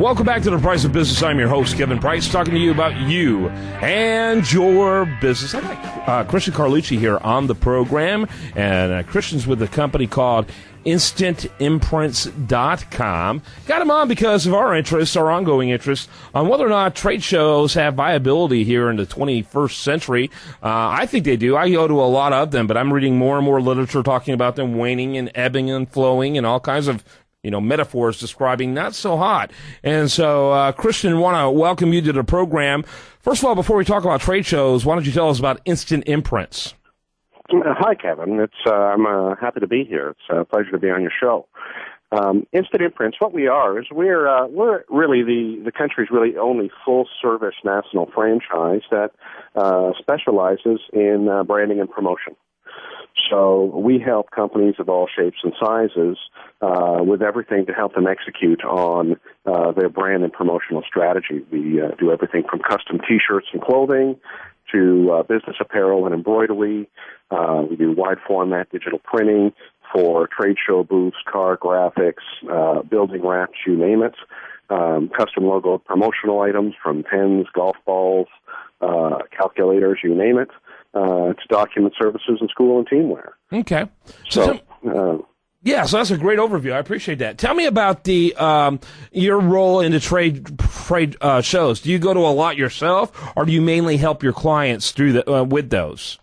Welcome back to The Price of Business. I'm your host, Kevin Price, talking to you about you and your business. I got Christian Collucci here on the program, and Christian's with a company called InstantImprints.com. Got him on because of our interest, our ongoing interest, on whether or not trade shows have viability here in the 21st century. I think they do. I go to a lot of them, but I'm reading more and more literature talking about them waning and ebbing and flowing and all kinds of metaphors describing not so hot. And so, Christian, want to welcome you to the program. First of all, before we talk about trade shows, why don't you tell us about Instant Imprints? Hi, Kevin. I'm happy to be here. It's a pleasure to be on your show. Instant Imprints, what we are is we're really the country's really only full-service national franchise that specializes in branding and promotion. So we help companies of all shapes and sizes with everything to help them execute on their brand and promotional strategy. We do everything from custom T-shirts and clothing to business apparel and embroidery. We do wide-format digital printing for trade show booths, car graphics, building wraps, you name it. Custom logo promotional items from pens, golf balls, calculators, you name it. To document services in school and teamwear. Okay. So that's a great overview. I appreciate that. Tell me about the your role in the trade shows. Do you go to a lot yourself, or do you mainly help your clients through with those?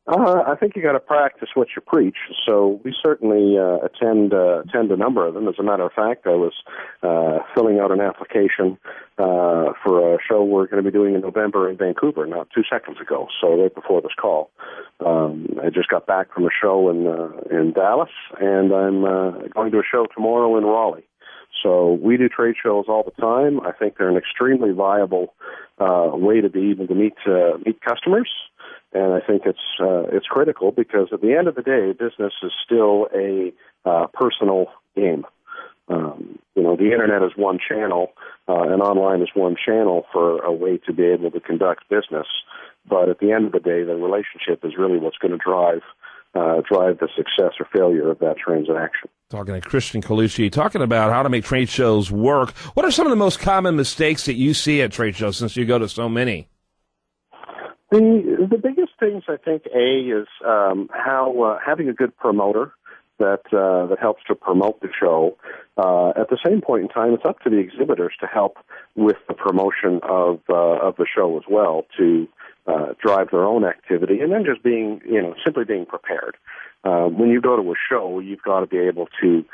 I think you got to practice what you preach. So we certainly attend a number of them. As a matter of fact, I was filling out an application for a show we're going to be doing in November in Vancouver, not 2 seconds ago. So right before this call, I just got back from a show in Dallas, and I'm going to a show tomorrow in Raleigh. So we do trade shows all the time. I think they're an extremely viable way to be able to meet customers. And I think it's critical because at the end of the day, business is still a personal game. The internet is one channel, and online is one channel for a way to be able to conduct business. But at the end of the day, the relationship is really what's going to drive the success or failure of that transaction. Talking to Christian Collucci, talking about how to make trade shows work. What are some of the most common mistakes that you see at trade shows since you go to so many? The biggest things, I think, is how having a good promoter that helps to promote the show. At the same point in time, it's up to the exhibitors to help with the promotion of the show as well, to drive their own activity, and then just simply being prepared. When you go to a show, you've got to be able to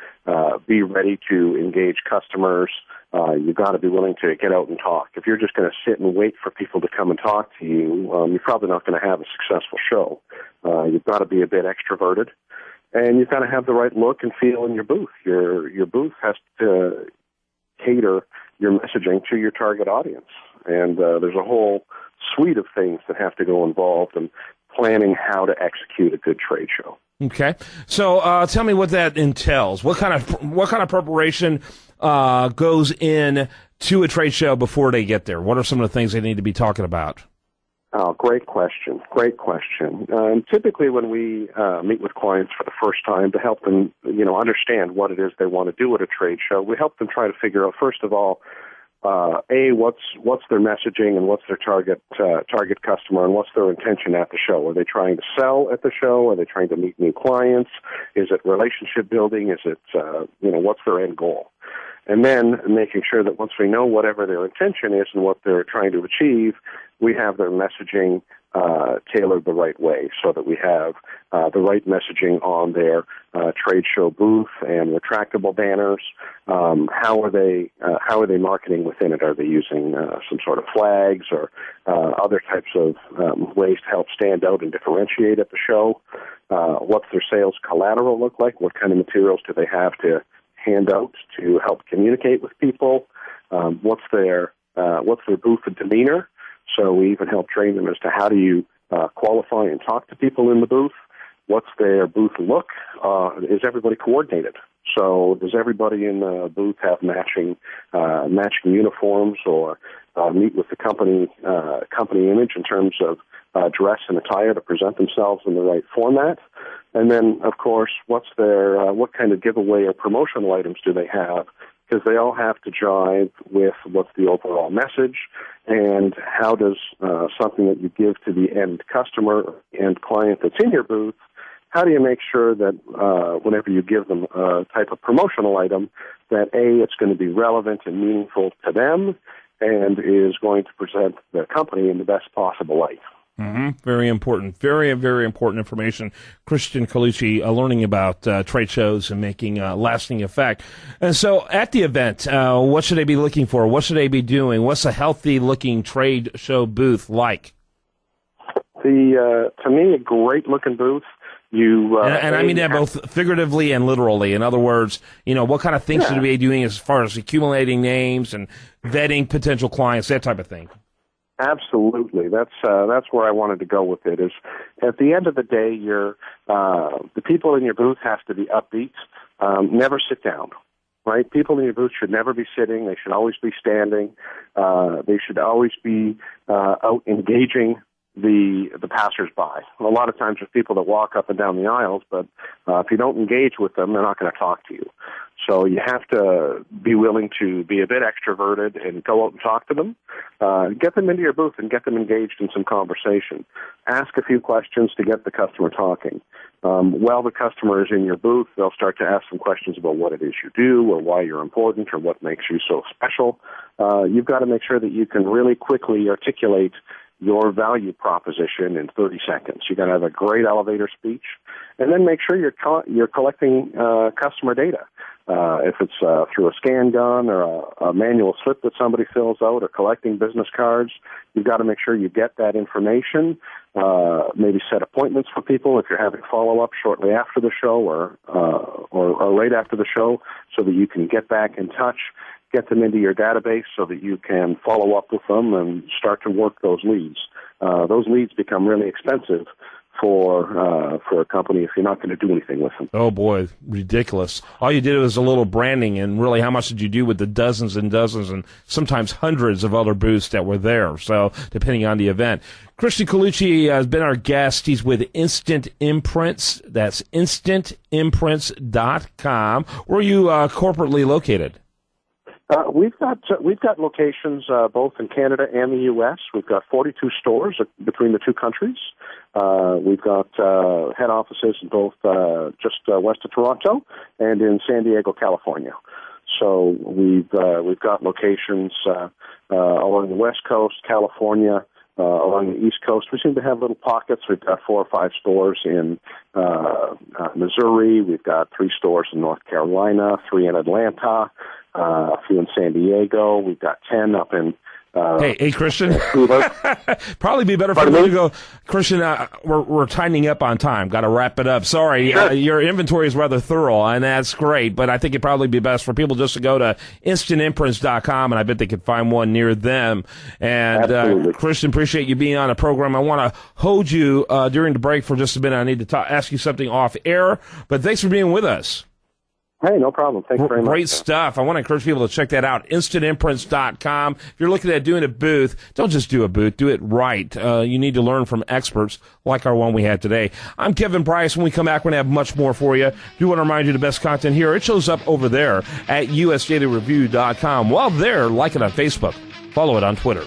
be ready to engage customers. You've got to be willing to get out and talk. If you're just going to sit and wait for people to come and talk to you, you're probably not going to have a successful show. You've got to be a bit extroverted, and you've got to have the right look and feel in your booth. Your booth has to cater your messaging to your target audience, and there's a whole suite of things that have to go involved in planning how to execute a good trade show. Okay, so tell me what that entails. What kind of preparation goes in to a trade show before they get there? What are some of the things they need to be talking about? Oh, great question. Typically, when we meet with clients for the first time to help them, understand what it is they want to do at a trade show, we help them try to figure out, first of all, what's their messaging and what's their target customer and what's their intention at the show? Are they trying to sell at the show? Are they trying to meet new clients? Is it relationship building? Is it, what's their end goal? And then making sure that once we know whatever their intention is and what they're trying to achieve, we have their messaging tailored the right way so that we have the right messaging on their trade show booth and retractable banners. How are they marketing within it? Are they using some sort of flags or other types of ways to help stand out and differentiate at the show? What's their sales collateral look like? What kind of materials do they have to hand out to help communicate with people? What's their booth demeanor? So we even help train them as to how do you qualify and talk to people in the booth. What's their booth look? Is everybody coordinated? So does everybody in the booth have matching uniforms or meet with the company image in terms of dress and attire to present themselves in the right format? And then, of course, what kind of giveaway or promotional items do they have because they all have to jive with what's the overall message and how does something that you give to the end customer and client that's in your booth, how do you make sure that whenever you give them a type of promotional item, that A, it's going to be relevant and meaningful to them and is going to present the company in the best possible light. Mm-hmm. Very important. Very, very important information. Christian Collucci learning about trade shows and making lasting effect. And so at the event, what should they be looking for? What should they be doing? What's a healthy-looking trade show booth like? To me, a great-looking booth. And I mean that both figuratively and literally. In other words, what kind of things should we be doing as far as accumulating names and vetting potential clients, that type of thing? Absolutely. That's where I wanted to go with it. Is at the end of the day, the people in your booth have to be upbeat. Never sit down. Right? People in your booth should never be sitting. They should always be standing. They should always be out engaging the passersby. A lot of times there's people that walk up and down the aisles, but if you don't engage with them, they're not going to talk to you. So you have to be willing to be a bit extroverted and go out and talk to them. Get them into your booth and get them engaged in some conversation. Ask a few questions to get the customer talking. While the customer is in your booth, they'll start to ask some questions about what it is you do or why you're important or what makes you so special. You've got to make sure that you can really quickly articulate your value proposition in 30 seconds. You've got to have a great elevator speech, and then make sure you're collecting customer data. If it's through a scan gun or a manual slip that somebody fills out or collecting business cards, you've got to make sure you get that information, maybe set appointments for people if you're having follow-up shortly after the show or right after the show so that you can get back in touch, get them into your database so that you can follow up with them and start to work those leads. Those leads become really expensive for a company if you're not going to do anything with them. Oh, boy, ridiculous. All you did was a little branding, and really how much did you do with the dozens and dozens and sometimes hundreds of other booths that were there, so depending on the event. Christian Collucci has been our guest. He's with Instant Imprints. That's instantimprints.com. Where are you corporately located? We've got locations both in Canada and the U.S. We've got 42 stores between the two countries. We've got head offices in both just west of Toronto and in San Diego, California. So we've got locations along the West Coast, California, along the East Coast. We seem to have little pockets. We've got 4 or 5 stores in Missouri. We've got 3 stores in North Carolina, 3 in Atlanta. A few in San Diego. We've got 10 up in Hey, Christian. Probably be better for me to go. Christian, we're tightening up on time. Got to wrap it up. Sorry, sure. Your inventory is rather thorough, and that's great. But I think it'd probably be best for people just to go to instantimprints.com, and I bet they could find one near them. And Christian, appreciate you being on the program. I want to hold you during the break for just a minute. I need to ask you something off air, but thanks for being with us. Hey, no problem. Thanks very much. Great stuff. I want to encourage people to check that out, instantimprints.com. If you're looking at doing a booth, don't just do a booth. Do it right. You need to learn from experts like our one we had today. I'm Kevin Price. When we come back, we're going to have much more for you. Do want to remind you the best content here. It shows up over there at usdailyreview.com. While there, like it on Facebook. Follow it on Twitter.